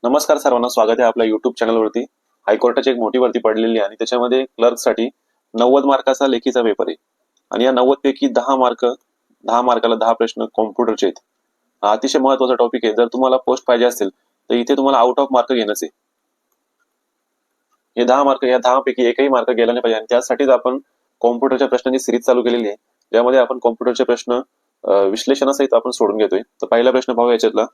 नमस्कार सर्वांना, स्वागत आहे आपल्या युट्यूब चॅनलवरती. हायकोर्टाची एक मोठी भरती पडलेली आहे आणि त्याच्यामध्ये क्लर्कसाठी 90 मार्काचा लेखीचा पेपर आहे आणि या 90 पैकी 10 मार्काला 10 प्रश्न कॉम्प्युटरचे आहेत. हा अतिशय महत्वाचा टॉपिक आहे. जर तुम्हाला पोस्ट पाहिजे असेल तर इथे तुम्हाला आउट ऑफ मार्क घेणंच आहे. हे 10 मार्क, या 10 पैकी एकही मार्क गेला नाही पाहिजे आणि त्यासाठीच आपण कॉम्प्युटरच्या प्रश्नांची सिरीज चालू केलेली आहे, ज्यामध्ये आपण कॉम्प्युटरचे प्रश्न विश्लेषणासहित आपण सोडून घेतोय. तर पहिला प्रश्न पाहूया याच्यातला.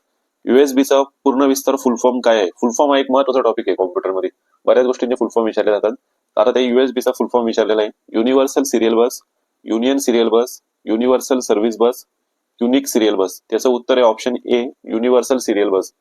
युएसबीचा पूर्ण विस्तार फुल फॉर्म काय आहे? फुल फॉर्म हा एक महत्वाचा टॉपिक आहे कॉम्प्युटरमध्ये. बऱ्याच गोष्टींचे फुल फॉर्म विचारले जातात. आता ते युएसबीचा फुल फॉर्म विचारलेला आहे. युनिव्हर्सल सिरियल बस, युनियन सिरियल बस, युनिव्हर्सल सर्व्हिस बस, युनिक सिरियल बस. त्याचं उत्तर आहे ऑप्शन ए, युनिव्हर्सल सिरियल बस.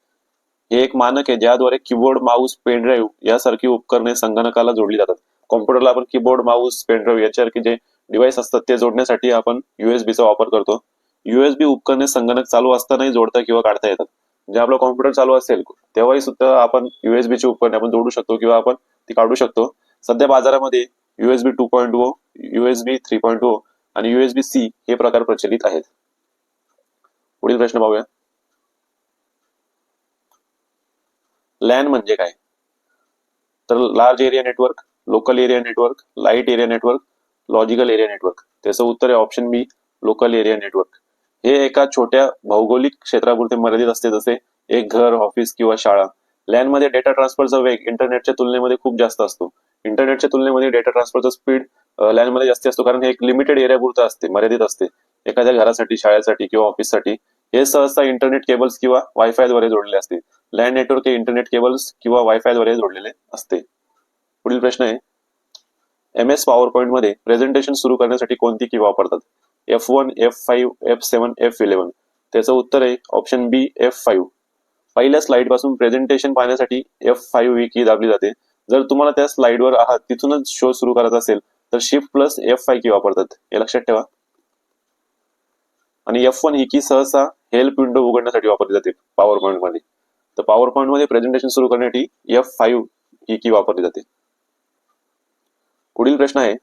हे एक मानक आहे ज्याद्वारे कीबोर्ड, माऊस, पेनड्राईव्ह यासारखी उपकरणे संगणकाला जोडली जातात. कॉम्प्युटरला आपण कीबोर्ड, माऊस, पेनड्राईव्ह याच्यासारखे जे डिव्हाइस असतात ते जोडण्यासाठी आपण युएसबीचा वापर करतो. युएसबी उपकरणे संगणक चालू असतानाही जोडता किंवा काढता येतात. म्हणजे आपलं कॉम्प्युटर चालू असेल तेव्हाही सुद्धा आपण युएसबीची उपकरणे आपण जोडू शकतो किंवा आपण ती काढू शकतो. सध्या बाजारामध्ये USB 2.0, USB 3.0 आणि USB C हे प्रकार प्रचलित आहेत. पुढील प्रश्न पाहूया. लॅन म्हणजे काय? तर large area network, local area network, light area network, logical area network. त्याचं उत्तर आहे ऑप्शन बी, लोकल एरिया नेटवर्क. हे एका छोट्या भौगोलिक क्षेत्रापुरते मर्यादित असते, जसे एक घर, ऑफिस किंवा शाळा. लॅन मध्ये डेटा ट्रान्सफरचा वेग इंटरनेटच्या तुलनेमध्ये खूप जास्त असतो. इंटरनेटच्या तुलनेमध्ये डेटा ट्रान्सफरचा स्पीड लॅन मध्ये जास्त असतो, कारण हे एक लिमिटेड एरिया पुरतं असते, मर्यादित असते. एखाद्या घरासाठी, शाळेसाठी किंवा ऑफिससाठी हे सहसा इंटरनेट केबल्स किंवा वायफायद्वारे जोडलेले असते. लॅन नेटवर्क हे इंटरनेट केबल्स किंवा वायफायद्वारे जोडलेले असते. पुढील प्रश्न आहे, MS पॉवर पॉइंट मध्ये प्रेझेंटेशन सुरू करण्यासाठी कोणती की वापरतात? F1, F5, F7, F11. त्याचं उत्तर आहे ऑप्शन बी, F5. पहिल्या स्लाइड पासून प्रेझेंटेशन पाहण्यासाठी F5 ही की दाबली जाते. जर तुम्हाला त्या स्लाइडवर आहात तिथूनच शो सुरू करायचा असेल तर शिफ्ट प्लस F5 की वापरतात, हे लक्षात ठेवा. आणि F1 ही की सहसा हेल्प विंडो उघडण्यासाठी वापरली जाते पॉवर पॉइंट मध्ये. तर पॉवर पॉइंट मध्ये प्रेझेंटेशन सुरू करण्यासाठी F5 ही की वापरली जाते. पुढील प्रश्न आहे,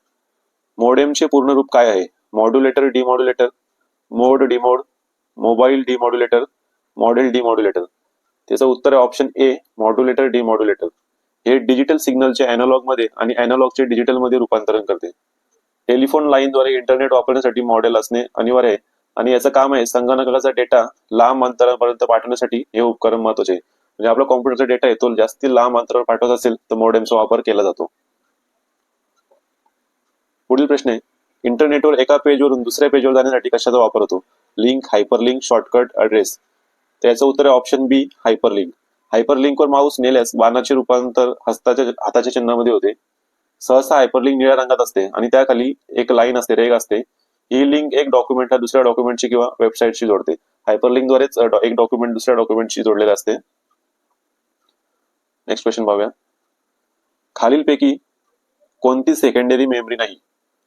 मोडेमचे पूर्ण रूप काय आहे? मॉड्युलेटर, डिमॉड्युलेटर, मोड डिमोड, मोबाईल डिमॉड्युलेटर, मॉडेल डिमॉड्युलेटर. त्याचं उत्तर आहे ऑप्शन ए, मॉड्युलेटर डिमॉड्युलेटर. हे डिजिटल सिग्नलचे अॅनालॉग मध्ये आणि अॅनालॉगचे डिजिटल मध्ये रूपांतरण करते. टेलिफोन लाईनद्वारे इंटरनेट वापरण्यासाठी मॉडेल असणे अनिवार्य आहे आणि याचं काम आहे संगणकाचा डेटा लांब अंतरापर्यंत पाठवण्यासाठी हे उपकरण महत्वाचे आहे. म्हणजे आपला कॉम्प्युटरचा डेटा आहे तो जास्त लांब अंतरावर पाठवत असेल तर मॉडेमचा वापर केला जातो. पुढील प्रश्न आहे, इंटरनेटवर एका पेजवरून दुसऱ्या पेजवर जाण्यासाठी कशाचा वापर होतो? Link, hyperlink, shortcut, address. त्याचं उत्तर आहे ऑप्शन बी, हायपरलिंक. हायपरलिंकवर माऊस नेल्यास बाणाचे रूपांतर हाताच्या चिन्हामध्ये होते. सहसा हायपरलिंक निळ्या रंगात असते आणि त्याखाली एक लाईन असते, रेग असते. ही लिंक एक डॉक्युमेंटला दुसऱ्या डॉक्युमेंटची किंवा वेबसाईटशी जोडते. हायपरलिंकद्वारेच एक डॉक्युमेंट दुसऱ्या डॉक्युमेंटशी जोडलेले असते. नेक्स्ट क्वेश्चन पाहूया. खालीलपैकी कोणती सेकंडरी मेमरी नाही?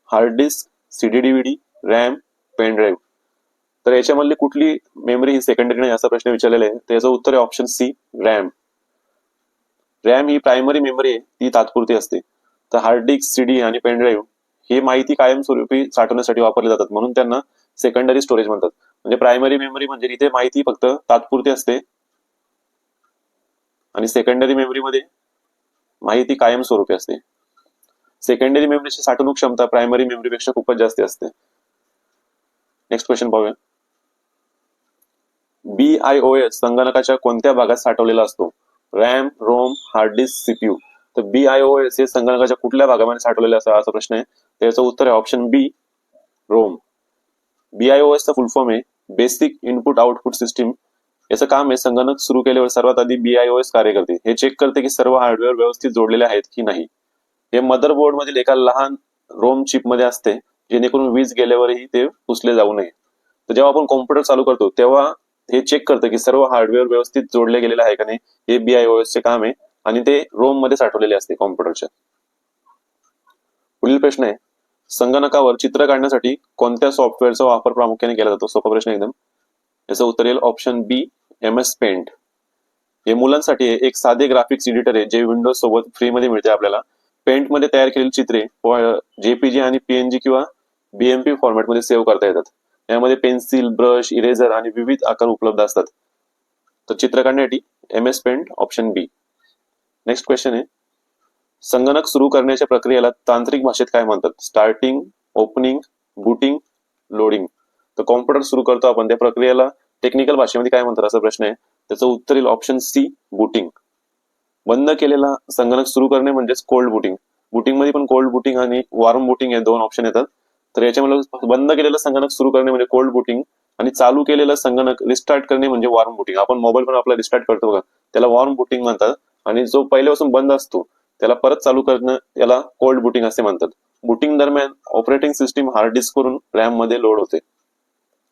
Hard disk, CD DVD, RAM, pen drive. तर याच्यामधली कुठली मेमरी ही सेकंडरी नाही असा प्रश्न विचारलेला आहे. त्याचं उत्तर आहे ऑप्शन सी, रॅम. रॅम ही प्रायमरी मेमरी आहे, ती तात्पुरती असते. तर हार्ड डिस्क, CD आणि पेन ड्राईव्ह ही माहिती कायमस्वरूपी साठवण्यासाठी वापरली जातात, म्हणून त्यांना सेकंडरी स्टोरेज म्हणतात. म्हणजे प्रायमरी मेमरी म्हणजे इथे माहिती फक्त तात्पुरती असते आणि सेकंडरी मेमरीमध्ये माहिती कायमस्वरूपी असते. सेकंडरी मेमरीची साठवणूक क्षमता प्रायमरी मेमरीपेक्षा खूपच जास्त असते. नेक्स्ट क्वेश्चन पाहूया. BIOS संगणकाच्या कोणत्या भागात साठवलेला असतो? RAM, ROM, hard disk, CPU. तर BIOS हे संगणकाच्या कुठल्या भागामध्ये साठवलेले असतात असा प्रश्न आहे. त्याचं उत्तर आहे ऑप्शन बी, रोम. BIOS चा फुल फॉर्म आहे बेसिक इनपुट आउटपुट सिस्टीम. याचं काम आहे संगणक सुरू केल्यावर सर्वात आधी BIOS कार्य करते. हे चेक करते की सर्व हार्डवेअर व्यवस्थित जोडलेले आहेत की नाही. हे मदरबोर्ड मधील एका लहान रोम चिप मध्ये असते, जेणेकरून वीज गेल्यावरही ते पुसले जाऊ नये. तर जेव्हा आपण कॉम्प्युटर चालू करतो तेव्हा हे चेक करतं की सर्व हार्डवेअर व्यवस्थित जोडले गेलेले आहे का नाही. हे BIOS चे काम आहे आणि ते रोम मध्ये साठवलेले असते कॉम्प्युटरच्या. पुढील प्रश्न आहे, संगणकावर चित्र काढण्यासाठी कोणत्या सॉफ्टवेअरचा वापर प्रामुख्याने केला जातो? सोपा प्रश्न एकदम. याचं उत्तर येईल ऑप्शन बी, MS पेंट. हे मुलांसाठी एक साधे ग्राफिक्स एडिटर आहे जे विंडोज सोबत फ्री मध्ये मिळते आपल्याला. पेंट मध्ये तयार केलेली चित्रे JPG आणि PNG किंवा BMP फॉर्मॅट मध्ये सेव्ह करता येतात. यामध्ये पेन्सिल, ब्रश, इरेझर आणि विविध आकार उपलब्ध असतात. तर चित्र काढण्यासाठी MS पेंट ऑप्शन बी. नेक्स्ट क्वेश्चन आहे, संगणक सुरू करण्याच्या प्रक्रियेला तांत्रिक भाषेत काय म्हणतात? Starting, opening, booting, loading. तर कॉम्प्युटर सुरू करतो आपण त्या प्रक्रियेला टेक्निकल भाषेमध्ये काय म्हणतात असा प्रश्न आहे. त्याचं उत्तर येईल ऑप्शन सी, बूटिंग. बंद केलेला संगणक सुरू करणे म्हणजेच कोल्ड बूटिंग. बूटिंग मध्ये पण कोल्ड बूटिंग आणि वॉर्म बूटिंग हे दोन ऑप्शन येतात. तर याच्यामध्ये बंद केलेलं संगणक सुरू करणे म्हणजे कोल्ड बूटिंग आणि चालू केलेलं संगणक रिस्टार्ट करणे म्हणजे वॉर्म बूटिंग. आपण मोबाईल पण आपला रिस्टार्ट करतो बघा, त्याला वॉर्म बूटिंग म्हणतात. आणि जो पहिल्यापासून बंद असतो त्याला परत चालू करणं याला कोल्ड बूटिंग असे म्हणतात. बूटिंग दरम्यान ऑपरेटिंग सिस्टीम हार्ड डिस्क वरून रॅम मध्ये लोड होते.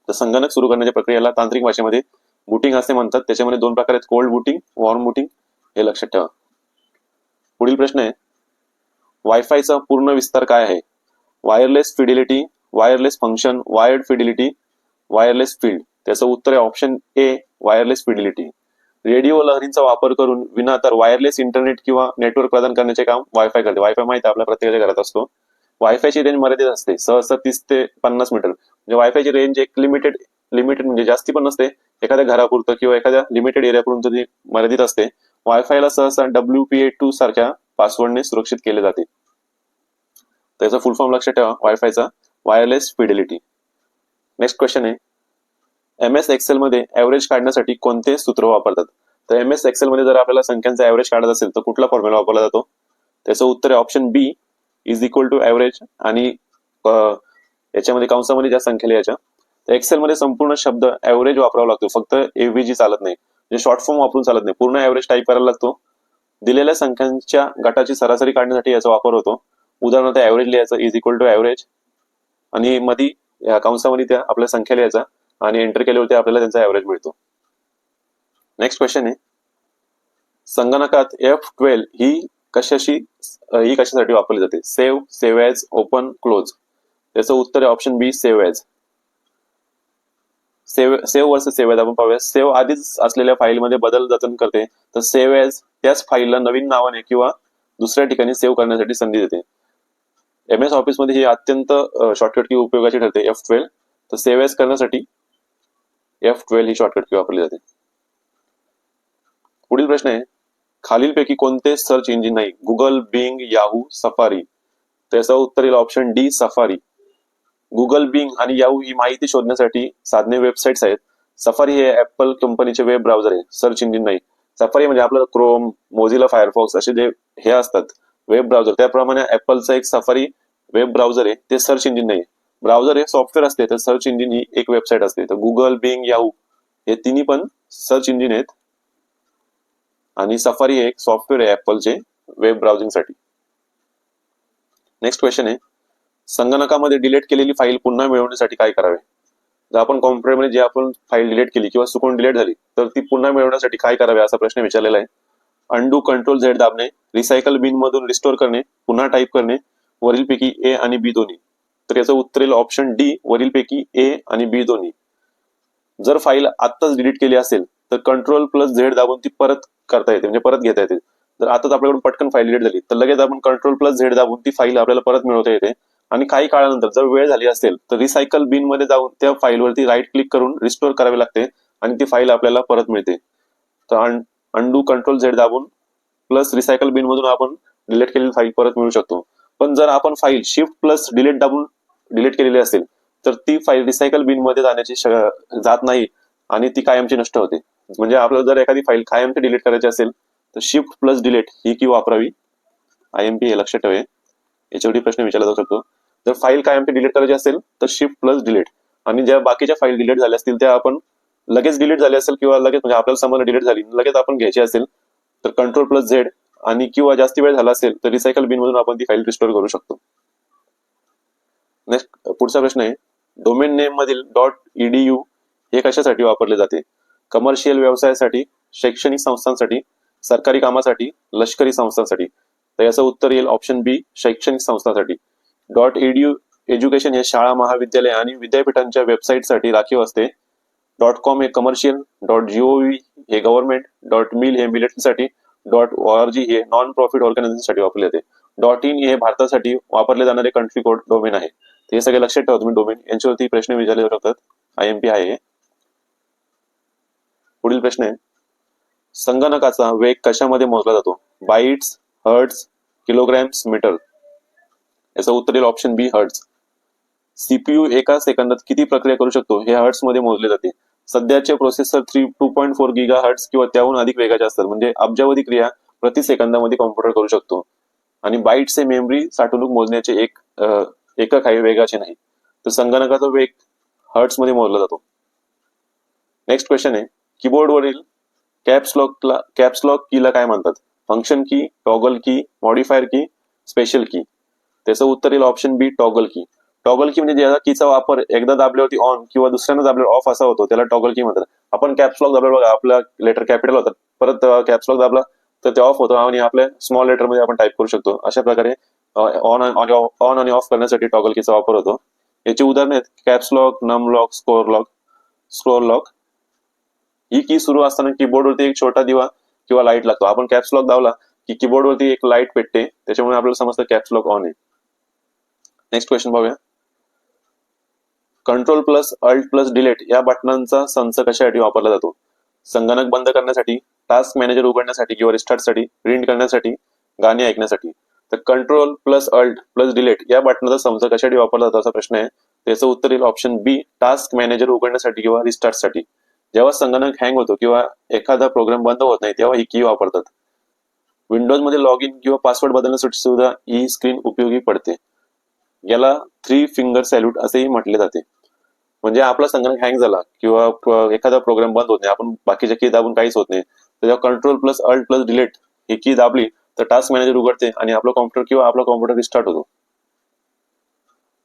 तर संगणक सुरू करण्याच्या प्रक्रियेला तांत्रिक भाषेमध्ये बूटिंग असे म्हणतात. त्याच्यामध्ये दोन प्रकार आहेत, कोल्ड बूटिंग, वॉर्म बूटिंग. हे लक्षात ठेवा. पुढील प्रश्न आहे, वायफायचा पूर्ण विस्तार काय आहे? Wireless fidelity, wireless function, wired fidelity, wireless field. त्याचं उत्तर आहे option A, wireless fidelity. Radio लहरींचा वापर करून विनातार वायरलेस इंटरनेट किंवा नेटवर्क प्रदान करण्याचे काम वायफाय करते. वायफाय माहिती आपल्या प्रत्येकाच्या घरात असतो. वायफायची रेंज मर्यादित असते, सहसा 30 ते 50 मीटर. म्हणजे वायफायची रेंज एक लिमिटेड म्हणजे जास्ती पण नसते, एखाद्या घरापुरतं किंवा एखाद्या लिमिटेड एरियापुरतं ती मर्यादित असते. वायफायला सहसा WPA2 सारख्या पासवर्डने सुरक्षित केले जाते. त्याचा फुल फॉर्म लक्षात ठेवा वायफायचा, वायरलेस फिडिलिटी. नेक्स्ट क्वेश्चन आहे, MS एक्सेल मध्ये ऍव्हरेज काढण्यासाठी कोणते सूत्र वापरतात? तर MS एक्सेल मध्ये जर आपल्याला संख्यांचा ऍव्हरेज काढायचा असेल तर कुठला फॉर्म्युला वापरला जातो? त्याचं उत्तर आहे option B, is equal to average. आणि याच्यामध्ये कंसामध्ये ज्या संख्या लिहायच्या. तर एक्सेल मध्ये संपूर्ण शब्द ऍव्हरेज वापरावा लागतो, फक्त AVG चालत नाही. म्हणजे शॉर्ट फॉर्म वापरून चालत नाही, पूर्ण ऍव्हरेज टाईप करायला लागतो. दिलेल्या संख्यांच्या गटाची सरासरी काढण्यासाठी याचा वापर होतो. उदाहरणार्थ ऍव्हरेज लिहायचं, इज इक्वल टू ऍव्हरेज, आणि मध्ये कंसामध्ये त्या आपल्या संख्या लिहायचा आणि एंटर केल्यावरती आपल्याला त्यांचा ऍव्हरेज मिळतो. नेक्स्ट क्वेश्चन आहे, संगणकात F12 ही कशासाठी वापरली जाते? Save, save as, open, close. त्याचं उत्तर आहे option b, save as. Save versus save as आपण पाहूया. सेव्ह आधीच असलेल्या फाईलमध्ये बदल जतन करते, तर सेव्ह ॲज त्याच फाईलला नवीन नावाने किंवा दुसऱ्या ठिकाणी सेव्ह करण्यासाठी संधी देते. MS ऑफिस मध्ये ही अत्यंत शॉर्टकट की उपयोगाची ठरते F12. तर सेव्ह ॲज करण्यासाठी F12 ही शॉर्टकट की वापरली जाते. पुढील प्रश्न आहे, खालीलपैकी कोणते सर्च इंजिन नाही? Google, Bing, Yahoo, Safari. त्याचं उत्तर येईल option D, Safari. Google, Bing आणि याहू ही माहिती शोधण्यासाठी साधने वेबसाईट्स आहेत. सफारी हे ऍपल कंपनीचे वेब ब्राउझर आहे, सर्च इंजिन नाही. सफारी म्हणजे आपलं क्रोम, मोझिला फायरफॉक्स असे जे हे असतात वेब ब्राउझर, त्याप्रमाणे ऍपलचं एक सफारी वेब ब्राउझर आहे, ते सर्च इंजिन नाही. ब्राउझर हे सॉफ्टवेअर असते, तर सर्च इंजिन ही एक वेबसाईट असते. तर गुगल, बिंग, याहू हे तिन्ही पण सर्च इंजिन आहेत आणि सफारी हे एक सॉफ्टवेअर आहे ऍपलचे वेब ब्राउझिंग साठी. नेक्स्ट क्वेश्चन आहे, संगणकामध्ये डिलीट केलेली फाईल पुन्हा मिळवण्यासाठी काय करावे? जर आपण कॉम्प्युटरमध्ये जे आपण फाईल डिलीट केली किंवा चुकून डिलीट झाली तर ती पुन्हा मिळवण्यासाठी काय करावे असा प्रश्न विचारलेला आहे. अंडू, कंट्रोल Z दाबणे, रिसायकल बिन मधून रिस्टोर करणे, पुन्हा टाईप करणे, वरीलपैकी A आणि B दोन्ही. तर याचं उत्तर येईल ऑप्शन डी, वरीलपैकी A आणि B दोन्ही. जर फाईल आत्ताच डिलीट केली असेल तर Ctrl+Z दाबून ती परत करता येते, म्हणजे परत घेता येते. जर आताच आपल्याकडून पटकन फाईल डिलीट झाली तर लगेच आपण Ctrl+Z दाबून ती फाईल आपल्याला परत मिळवता येते. आणि काही काळानंतर जर वेळ झाली असेल तर रिसायकल बिन मध्ये जाऊन त्या फाईलवरती राईट क्लिक करून रिस्टोर करावे लागते आणि ती फाईल आपल्याला परत मिळते. तर अंडू, Ctrl+Z दाबून प्लस रिसायकल बिन मधून आपण डिलीट केलेली फाईल परत मिळू शकतो. पण जर आपण फाईल Shift+Delete दाबून डिलीट केलेली असेल तर ती फाईल रिसायकल बिन मध्ये जात नाही आणि ती कायमची नष्ट होते. म्हणजे आपल्याला जर एखादी फाईल कायमची डिलीट करायची असेल तर Shift+Delete ही की वापरावी. IMP हे लक्षात ठेवा, याच्यावरती प्रश्न विचारला जाऊ शकतो. जर फाईल कायमची डिलीट करायची असेल तर Shift+Delete, आणि ज्या बाकीच्या फाईल डिलीट झाल्या असतील त्या आपण लगेच डिलीट झाली असेल किंवा लगेच म्हणजे आपल्याला समजलं डिलीट झाली लगेच आपण घ्यायची असेल तर Ctrl+Z, आणि किंवा जास्ती वेळ झाला असेल तर रिसायकल बिन मधून आपण ती फाईल रिस्टोर करू शकतो. नेक्स्ट पुढचा प्रश्न आहे, डोमेन नेम मधील .edu हे कशासाठी वापरले जाते? कमर्शियल व्यवसायासाठी, शैक्षणिक संस्थांसाठी, सरकारी कामासाठी, लष्करी संस्थांसाठी. तर याचं उत्तर येईल ऑप्शन बी, शैक्षणिक संस्थांसाठी. .edu एज्युकेशन हे शाळा, महाविद्यालय आणि विद्यापीठांच्या वेबसाईटसाठी राखीव असते. .com हे कमर्शियल, .gov हे गव्हर्नमेंट, .mil हे मिलिटरीसाठी, .org हे नॉन प्रॉफिट ऑर्गनायझेशनसाठी वापरले जाते. .in हे भारतासाठी वापरले जाणारे कंट्री कोड डोमेन आहे. हे सगळे लक्षात ठेवा तुम्ही डोमेन, यांच्यावरती प्रश्न विचारले जाऊ शकतात. IMP आहे. पुढील प्रश्न आहे, संगणकाचा वेग कशामध्ये मोजला जातो? Bytes, hertz, kilograms, metre. याचं उत्तर येईल ऑप्शन बी, हर्ट्ज. सीपीयू एका सेकंदात किती प्रक्रिया करू शकतो हे हर्ट्ज मध्ये मोजले जाते. सध्याचे प्रोसेसर 2.4 गिगा हर्ट्ज किंवा त्याहून अधिक वेगाचे असतात, म्हणजे अब्जावधी क्रिया प्रति सेकंदामध्ये कॉम्प्युटर करू शकतो. आणि बाईट्स हे मेमरी साठवणूक मोजण्याचे एकक आहे, वेगाचे नाही. तर संगणकाचा वेग हर्ट्ज मध्ये मोजला जातो. नेक्स्ट क्वेश्चन आहे, कीबोर्डवरील कॅप्सलॉक कीला काय म्हणतात? फंक्शन की, टॉगल की, मॉडिफायर की, स्पेशल की. त्याचं उत्तर येईल ऑप्शन बी, टॉगल की. टॉगल की म्हणजे ज्या कीचा वापर एकदा दाबल्यावरती ऑन किंवा दुसऱ्यांदा दाबल्यावर ऑफ असा होतो, त्याला टॉगल की म्हणतात. आपण कॅप्सलॉक दाबल्यावर बघा, आपला लेटर कॅपिटल होतात, परत कॅप्सलॉक दाबला तर ते ऑफ होतं आणि आपल्या स्मॉल लेटर मध्ये आपण टाईप करू शकतो. अशा प्रकारे ऑन आणि ऑफ करण्यासाठी टॉगल कीचा वापर होतो. याची उदाहरणे आहेत कॅप्सलॉक, नमलॉक, स्क्रोल लॉक. ही की सुरू असताना कीबोर्डवरती एक छोटा दिवा किंवा लाईट लागतो. आपण कॅप्सलॉक दाबला की कीबोर्डवरती एक लाईट पेटते, त्याच्यामुळे आपल्याला समजतं कॅप्सलॉक ऑन आहे. नेक्स्ट क्वेश्चन पाहूया. Control plus alt plus delete या बटनांचा संच कशासाठी वापरला जातो? संगणक बंद करण्यासाठी, टास्क मॅनेजर उघडण्यासाठी किंवा रिस्टार्टसाठी, प्रिंट करण्यासाठी, गाणी ऐकण्यासाठी. तर control plus alt plus delete या बटनाचा संच कशासाठी वापरला जातो असा प्रश्न आहे. त्याचं उत्तर येईल ऑप्शन बी, टास्क मॅनेजर उघडण्यासाठी किंवा रिस्टार्टसाठी. जेव्हा संगणक हँग होतो किंवा एखादा प्रोग्राम बंद होत नाही तेव्हा ही की वापरतात. विंडोज मध्ये लॉग इन किंवा पासवर्ड बदलण्यासाठी सुद्धा ही स्क्रीन उपयोगी पडते. याला 3 फिंगर सॅल्यूट असेही म्हटले जाते. म्हणजे आपला संगणक हँग झाला किंवा एखादा प्रोग्राम बंद होत नाही, आपण बाकीच्या की दाबून काहीच होत नाही, तर जेव्हा control plus alt plus delete ही की दाबली तर टास्क मॅनेजर उघडते आणि आपला कॉम्प्युटर रिस्टार्ट होतो.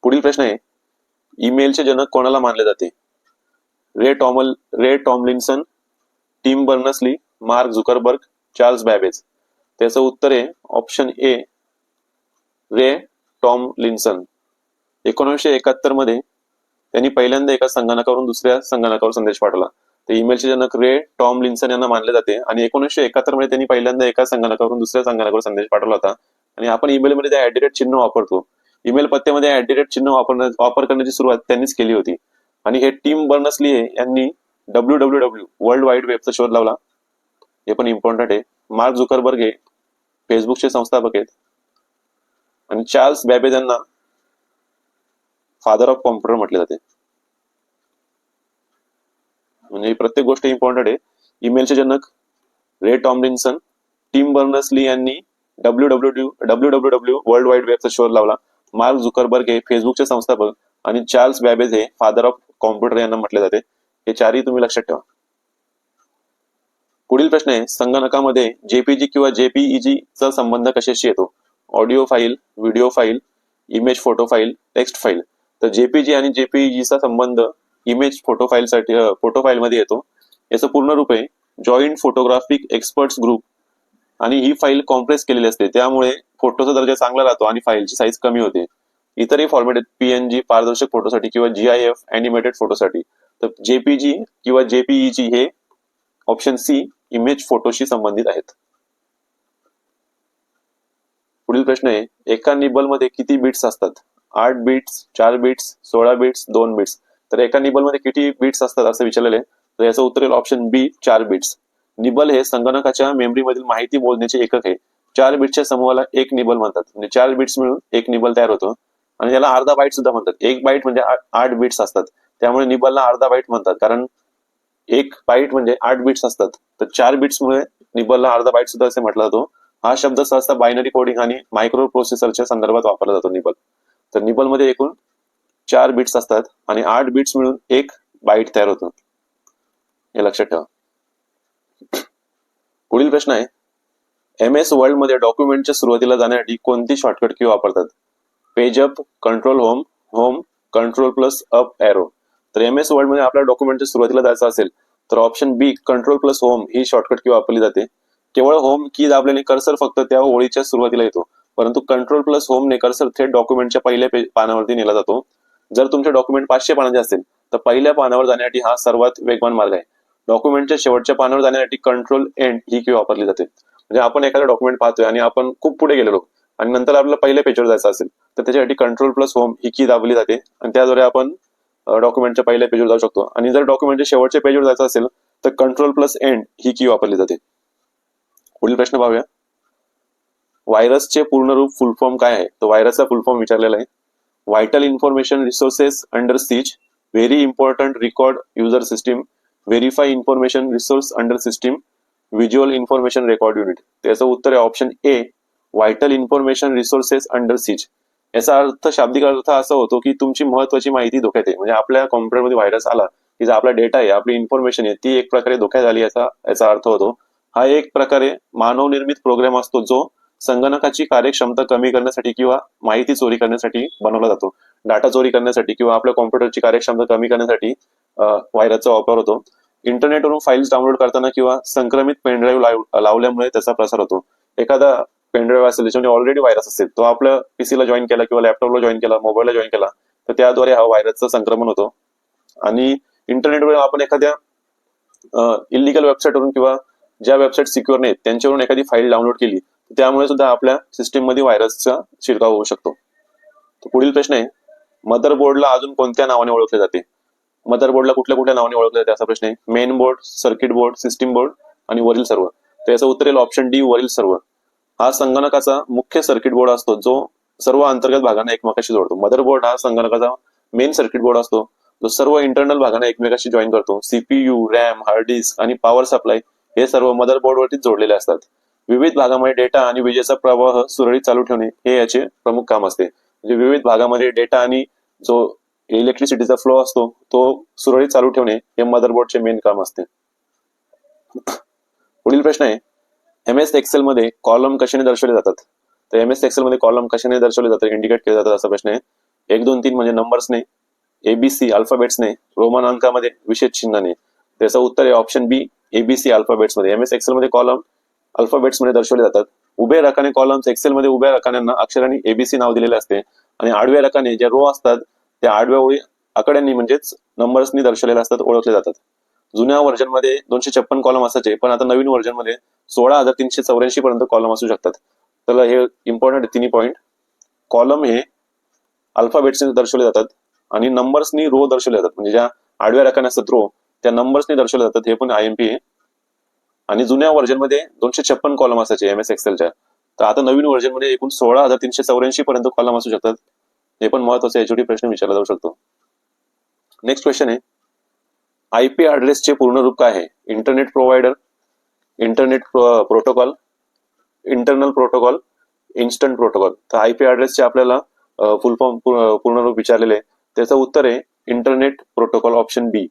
पुढील प्रश्न आहे, ईमेलचे जनक कोणाला मानले जाते? Ray Tomlinson, Tim Berners-Lee, Mark Zuckerberg, Charles Babbage. त्याचं उत्तर आहे ऑप्शन ए, रे टॉमलिन्सन. 1971 मध्ये त्यांनी पहिल्यांदा एका संगणकावरून दुसऱ्या संगणकावर संदेश पाठवला. तर ईमेलचे जनक रे टॉमलिन्सन यांना मानले जाते आणि 1971 मध्ये त्यांनी पहिल्यांदा एका संगणकावरून दुसऱ्या संगणकावर संदेश पाठवला होता. आणि आपण ईमेल मध्ये त्या @ चिन्ह वापरतो, ईमेल पत्त्यामध्ये @ चिन्ह वापर करण्याची सुरुवात त्यांनीच केली होती. आणि हे टिम बर्नर्स-ली यांनी WWW वर्ल्ड वाईड वेबचा शोध लावला, हे पण इम्पॉर्टंट आहे. मार्क झुकरबर्ग हे फेसबुकचे संस्थापक आहेत आणि चार्ल्स बॅबेज यांना फादर ऑफ कॉम्प्युटर म्हटले जाते. म्हणजे प्रत्येक गोष्ट इम्पॉर्टंट आहे. ईमेलचे जनक रे टॉमलिन्सन, टिम बर्नर्स-ली यांनी WWW वर्ल्ड वाईड वेबचा शोध लावला, मार्क झुकरबर्ग हे फेसबुकचे संस्थापक आणि चार्ल्स बॅबेज हे फादर ऑफ कॉम्प्युटर यांना म्हटले जाते. हे चारही तुम्ही लक्षात ठेवा. पुढील प्रश्न आहे, संगणकामध्ये जेपीजी किंवा जेपीईजी चा संबंध कशाशी येतो? Audio file, video file, image photo file, text file. तर जेपीजी आणि जेपीईजीचा संबंध इमेज फोटो फाईल मध्ये येतो. याचं पूर्ण रूप आहे जॉईंट फोटोग्राफिक एक्सपर्ट्स ग्रुप. आणि ही फाईल कॉम्प्रेस केलेली असते, त्यामुळे फोटोचा दर्जा चांगला राहतो आणि फाईलची साईज कमी होते. इतरही फॉर्मॅट आहेत, पीएनजी पारदर्शक फोटोसाठी किंवा GIF अॅनिमेटेड फोटोसाठी. तर जेपीजी किंवा जेपीईजी हे ऑप्शन सी इमेज फोटोशी संबंधित आहेत. पुढील प्रश्न आहे, एका निबलमध्ये किती बिट्स असतात? 8 बिट्स, 4 बिट्स, 16 बिट्स, 2 बिट्स. तर एका निबलमध्ये किती बिट्स असतात असं विचारलेलं आहे. तर याचं उत्तर येईल ऑप्शन बी, 4 बिट्स. निबल हे संगणकाच्या मेमरीमधील माहिती मोजण्याचे एकक आहे. 4 बिट्सच्या समूहाला एक निबल म्हणतात. म्हणजे 4 बिट्स मिळून एक निबल तयार होतो आणि याला अर्धा बाईट सुद्धा म्हणतात. एक बाईट म्हणजे 8 बिट्स असतात, त्यामुळे निबलला अर्धा बाईट म्हणतात, कारण एक बाईट म्हणजे 8 बिट्स असतात. तर 4 बिट्समुळे निबलला अर्धा बाईट सुद्धा असे म्हटला जातो. हा शब्द सहसा बायनरी कोडिंग आणि मायक्रो प्रोसेसरच्या संदर्भात वापरला जातो निबल. तर निबल मध्ये एकूण 4 बिट्स असतात आणि 8 बिट्स मिळून एक बाईट तयार होतो, हे लक्षात ठेवा. पुढील प्रश्न आहे, MS वर्ल्ड मध्ये डॉक्युमेंटच्या सुरुवातीला जाण्यासाठी कोणती शॉर्टकट की वापरतात? Page up, control home, control plus up arrow. तर MS वर्ल्ड मध्ये आपल्या डॉक्युमेंटच्या सुरुवातीला जायचं असेल तर ऑप्शन बी कंट्रोल प्लस होम ही शॉर्टकट की वापरली जाते. केवळ होम की दाबल्याने कर्सर फक्त त्या ओळीच्या सुरुवातीला येतो, परंतु कंट्रोल प्लस होमने कर्सर थेट डॉक्युमेंटच्या पहिल्या पानावरती नेला जातो. जर तुमचे डॉक्युमेंट 500 पानांचे असेल तर पहिल्या पानावर जाण्यासाठी हा सर्वात वेगवान मार्ग आहे. डॉक्युमेंटच्या शेवटच्या पानावर जाण्यासाठी कंट्रोल एंड ही की वापरली जाते. म्हणजे आपण एखादा डॉक्युमेंट पाहतोय आणि आपण खूप पुढे गेलेलो आणि नंतर आपल्याला पहिल्या पेजवर जायचं असेल तर त्याच्यासाठी कंट्रोल प्लस होम ही की दाबली जाते आणि त्याद्वारे आपण डॉक्युमेंटच्या पहिल्या पेजवर जाऊ शकतो. आणि जर डॉक्युमेंटच्या शेवटच्या पेजवर जायचं असेल तर कंट्रोल प्लस एंड ही की वापरली जाते. पुढील प्रश्न पाहूया. व्हायरसचे पूर्ण रूप फुल फॉर्म काय आहे? तर व्हायरसचा फुल फॉर्म विचारलेला आहे. Vital information resources under seize, very important record user system, verify information resource under system, visual information record unit. त्याचं उत्तर आहे option A, vital information resources under seize. याचा अर्थ, शाब्दिक अर्थ असा होतो की तुमची महत्वाची माहिती धोक्यात आहे. म्हणजे आपल्या कॉम्प्युटरमध्ये व्हायरस आला की जो आपला डेटा आहे, आपली इन्फॉर्मेशन आहे, ती एक प्रकारे धोक्यात आली याचा अर्थ होतो. हा एक प्रकारे मानवनिर्मित प्रोग्राम असतो जो संगणकाची कार्यक्षमता कमी करण्यासाठी किंवा माहिती चोरी करण्यासाठी बनवला जातो. डाटा चोरी करण्यासाठी किंवा आपल्या कॉम्प्युटरची कार्यक्षमता कमी करण्यासाठी व्हायरसचा वापर होतो. इंटरनेटवरून फाईल्स डाउनलोड करताना किंवा संक्रमित पेनड्राईव्ह लावल्यामुळे त्याचा प्रसार होतो. एखादा पेनड्राईव्ह असेल त्याच्यामध्ये ऑलरेडी व्हायरस असेल, तो आपल्या पीसीला जॉईन केला किंवा लॅपटॉपला जॉईन केला, मोबाईलला जॉईन केला, तर त्याद्वारे हा व्हायरसचं संक्रमण होतो. आणि इंटरनेटवर आपण एखाद्या इलिगल वेबसाईटवरून किंवा ज्या वेबसाईट सिक्युअर नाहीत त्यांच्यावरून एखादी फाईल डाउनलोड केली, त्यामुळे सुद्धा आपल्या सिस्टीम मध्ये व्हायरसचा शिरकाव होऊ शकतो. पुढील प्रश्न आहे, मदरबोर्डला अजून कोणत्या नावाने ओळखले जाते? मदरबोर्डला कुठल्या कुठल्या नावाने ओळखले जाते असा प्रश्न आहे. Main board, circuit board, system board आणि वरील सर्व. तर याचं उत्तर येईल ऑप्शन डी, वरील सर्व. हा संगणकाचा मुख्य सर्किट बोर्ड असतो जो सर्व अंतर्गत भागांना एकमेकाशी जोडतो. मदरबोर्ड हा संगणकाचा मेन सर्किट बोर्ड असतो जो सर्व इंटरनल भागांना एकमेकाशी जॉईन करतो. सीपीयू, रॅम, हार्ड डिस्क आणि पॉवर सप्लाय हे सर्व मदरबोर्डवरती जोडलेले असतात. विविध भागामध्ये डेटा आणि विजेचा प्रवाह सुरळीत चालू ठेवणे हे याचे प्रमुख काम असते. म्हणजे विविध भागामध्ये डेटा आणि जो इलेक्ट्रिसिटीचा फ्लो असतो तो सुरळीत चालू ठेवणे हे मदरबोर्डचे मेन काम असते. पुढील प्रश्न आहे, MS एक्सेल मध्ये कॉलम कशाने दर्शवले जातात? तर MS एक्सेल मध्ये कॉलम कशाने दर्शवले जातात, इंडिकेट केले जातात असा प्रश्न आहे. 1, 2, 3 म्हणजे नंबर्सने, ABC अल्फाबेट्सने, रोमन अंकामध्ये, विशेष चिन्हाने. त्याचं उत्तर आहे ऑप्शन बी, ABC अल्फाबेट्समध्ये. MS एक्सेल मध्ये कॉलम अल्फाबेट्स मध्ये दर्शवले जातात. उभे रकाने कॉलम्स एक्सेल मध्ये उभ्या रकान्यांना अक्षरांनी ABC नाव दिलेले असते आणि आडव्या रकाने ज्या रो असतात त्या आडव्या ओळी आकड्यांनी म्हणजेच नंबर्सनी दर्शवलेले असतात, ओळखले जातात. जुन्या व्हर्जन मध्ये 256 कॉलम असायचे, पण आता नवीन व्हर्जन मध्ये 16,384 पर्यंत कॉलम असू शकतात. तर हे इम्पॉर्टंट तिन्ही पॉईंट. कॉलम हे अल्फाबेट्सने दर्शवले जातात आणि नंबर्सनी रो दर्शवले जातात. म्हणजे ज्या आडव्या रकाने असतात रो त्या नंबर्सनी दर्शवले जातात. हे पण IMP आहे. आणि जुन्या व्हर्जन मध्ये 256 कॉलम असायचे MS एक्सेलच्या, तर आता नवीन व्हर्जन मध्ये एकूण 16,384 पर्यंत कॉलम असू शकतात. हे पण महत्वाचे HOD प्रश्न विचारला जाऊ शकतो. नेक्स्ट क्वेश्चन आहे, IP ऍड्रेसचे पूर्ण रूप काय आहे? Internet provider, internet protocol, internal protocol, instant protocol. तर IP ऍड्रेसचे आपल्याला फुल फॉर्म पूर्ण रूप विचारलेले आहे. त्याचं उत्तर आहे इंटरनेट प्रोटोकॉल, ऑप्शन बी.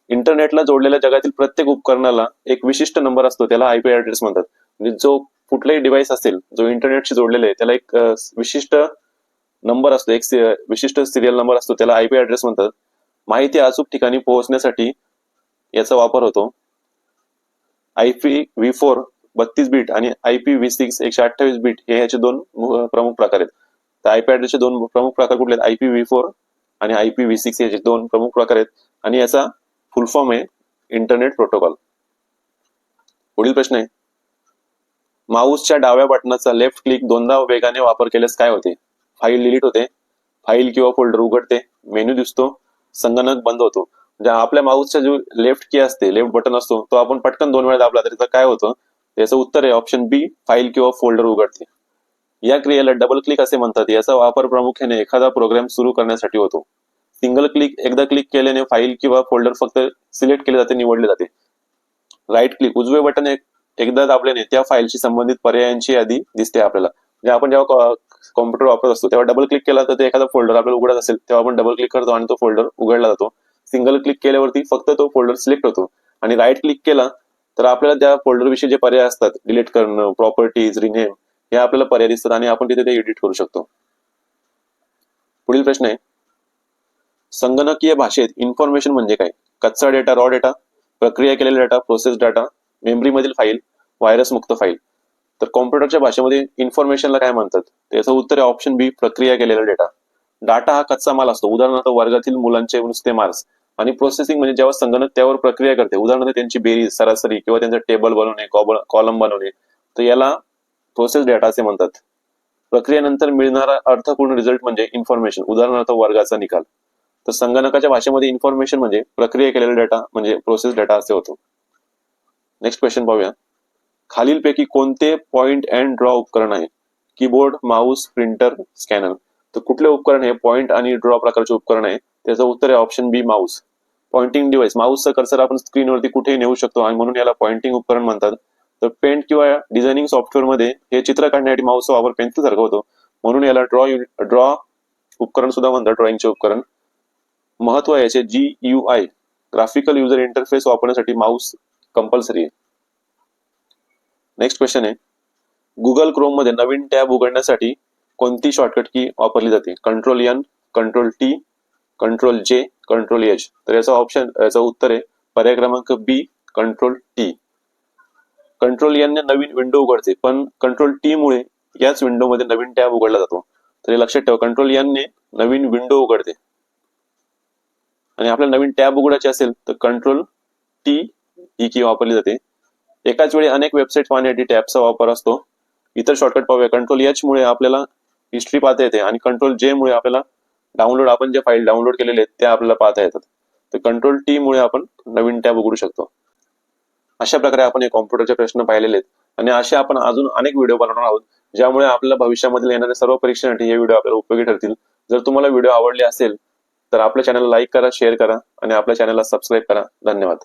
इंटरनेटला जोडलेल्या जगातील प्रत्येक उपकरणाला एक विशिष्ट नंबर असतो, त्याला IP ऍड्रेस म्हणतात. म्हणजे जो कुठलाही डिव्हाइस असेल जो इंटरनेटशी जोडलेला आहे त्याला एक विशिष्ट नंबर असतो, एक विशिष्ट सिरियल नंबर असतो, त्याला IP ऍड्रेस म्हणतात. माहिती अचूक ठिकाणी पोहोचण्यासाठी याचा वापर होतो. IPv4 32 बीट आणि IPv6 128 बीट हे याचे दोन प्रमुख प्रकार आहेत. तर IP ऍड्रेसचे दोन प्रमुख प्रकार कुठले आहेत? IPv4 आणि IPv6 याचे दोन प्रमुख प्रकार आहेत आणि याचा फुल फॉर्म आहे इंटरनेट प्रोटोकॉल. पुढील प्रश्न आहे, माऊसच्या डाव्या बटनाचा लेफ्ट क्लिक दोनदा वेगाने वापर केल्यास काय होते? फाईल डिलीट होते, फाईल किंवा फोल्डर उघडते, मेन्यू दिसतो, संगणक बंद होतो. म्हणजे आपल्या माऊसचा जो लेफ्ट की असते, लेफ्ट बटन असतो, तो आपण पटकन 2 वेळा दाबला तर काय होतं? त्याचं उत्तर आहे ऑप्शन बी, फाईल किंवा फोल्डर उघडते. या क्रियेला डबल क्लिक असे म्हणतात. याचा वापर प्रामुख्याने एखादा प्रोग्राम सुरू करण्यासाठी होतो. सिंगल क्लिक, एकदा क्लिक केल्याने फाईल किंवा फोल्डर फक्त सिलेक्ट केले जाते, निवडले जाते. राईट क्लिक, उजवे बटन एकदा दाबल्याने त्या फाईलशी संबंधित पर्यायांची यादी दिसते आपल्याला. म्हणजे आपण जेव्हा कॉम्प्युटर वापरत असतो तेव्हा डबल क्लिक केला तर ते एखादा फोल्डर आपल्याला उघडत असेल तेव्हा आपण डबल क्लिक करतो आणि तो फोल्डर उघडला जातो. सिंगल क्लिक केल्यावरती फक्त तो फोल्डर सिलेक्ट होतो आणि राईट क्लिक केला तर आपल्याला त्या फोल्डर विषयी जे पर्याय असतात, डिलीट करणं, प्रॉपर्टीज, रिनेम, हे आपल्याला पर्याय दिसतात आणि आपण तिथे ते एडिट करू शकतो. पुढील प्रश्न आहे, संगणकीय भाषेत इन्फॉर्मेशन म्हणजे काय? कच्चा डेटा, रॉ डेटा, प्रक्रिया केलेला डेटा, प्रोसेस डाटा, मेमरी मधील फाईल, व्हायरस मुक्त फाईल. तर कॉम्प्युटरच्या भाषेमध्ये इन्फॉर्मेशनला काय म्हणतात? त्याचं उत्तर आहे ऑप्शन बी, प्रक्रिया केलेला डेटा. डाटा हा कच्चा माल असतो, उदाहरणार्थ वर्गातील मुलांचे नुसते मार्क्स. आणि प्रोसेसिंग म्हणजे जेव्हा संगणक त्यावर प्रक्रिया करते, उदाहरणार्थ त्यांची बेरीज, सरासरी किंवा त्यांचं टेबल बनवणे, कॉलम बनवणे, तर याला प्रोसेस डेटा असे म्हणतात. प्रक्रियेनंतर मिळणारा अर्थपूर्ण रिझल्ट म्हणजे इन्फॉर्मेशन, उदाहरणार्थ वर्गाचा निकाल. तर संगणकाच्या भाषेमध्ये इन्फॉर्मेशन म्हणजे प्रक्रिया केलेला डेटा म्हणजे प्रोसेस डेटा असे होतो. नेक्स्ट क्वेश्चन पाहूया, खालीलपैकी कोणते पॉइंट अँड ड्रॉ उपकरण आहे? Keyboard, Mouse, printer, scanner. तर कुठले उपकरण हे पॉइंट आणि ड्रॉ प्रकारचे उपकरण आहे? त्याचं उत्तर आहे ऑप्शन बी, माऊस. पॉइंटिंग डिव्हाइस, माऊसचा कर्सर आपण स्क्रीनवरती कुठेही नेऊ शकतो आणि म्हणून याला पॉइंटिंग उपकरण म्हणतात. तर पेंट किंवा डिझायनिंग सॉफ्टवेअर मध्ये हे चित्र काढण्यासाठी माऊसचा वापर पेन्सिल सारखा होतो, म्हणून याला ड्रॉ उपकरण सुद्धा म्हणतात, ड्रॉइंगचे उपकरण. महत्व याचे GUI ग्राफिकल युजर इंटरफेस वापरण्यासाठी माऊस कंपल्सरी आहे. नेक्स्ट क्वेश्चन आहे, गुगल क्रोम मध्ये नवीन टॅब उघडण्यासाठी कोणती शॉर्टकट की वापरली जाते? Ctrl+N, Ctrl+T, Ctrl+J, Ctrl+H. तर याचं उत्तर आहे पर्याय क्रमांक बी, Ctrl+T. Ctrl+N ने नवीन विंडो उघडते, पण Ctrl+T मुळे याच विंडो मध्ये नवीन टॅब उघडला जातो. तर हे लक्षात ठेवा, Ctrl+N ने नवीन विंडो उघडते आणि आपल्याला नवीन टॅब उघडायचे असेल तर Ctrl+T ही की वापरली जाते. एकाच वेळी अनेक वेबसाईट पाहण्यासाठी टॅबचा वापर असतो. इतर शॉर्टकट पाहूया. Ctrl+H मुळे आपल्याला हिस्ट्री पाहता येते आणि Ctrl+J मुळे आपल्याला आपण जे फाईल डाउनलोड केलेले आहेत त्या आपल्याला पाहता येतात. तर Ctrl+T मुळे आपण नवीन टॅब उघडू शकतो. अशा प्रकारे आपण हे कॉम्प्युटरचे प्रश्न पाहिलेले आहेत आणि असे आपण अजून अनेक व्हिडिओ बनवणार आहोत, ज्यामुळे आपल्याला भविष्यामध्ये येणाऱ्या सर्व परीक्षांसाठी हे व्हिडिओ आपल्याला उपयोगी ठरतील. जर तुम्हाला व्हिडिओ आवडले असेल तर आपल्या चॅनलला लाईक करा, शेअर करा आणि आपल्या चॅनलला सबस्क्राईब करा. धन्यवाद.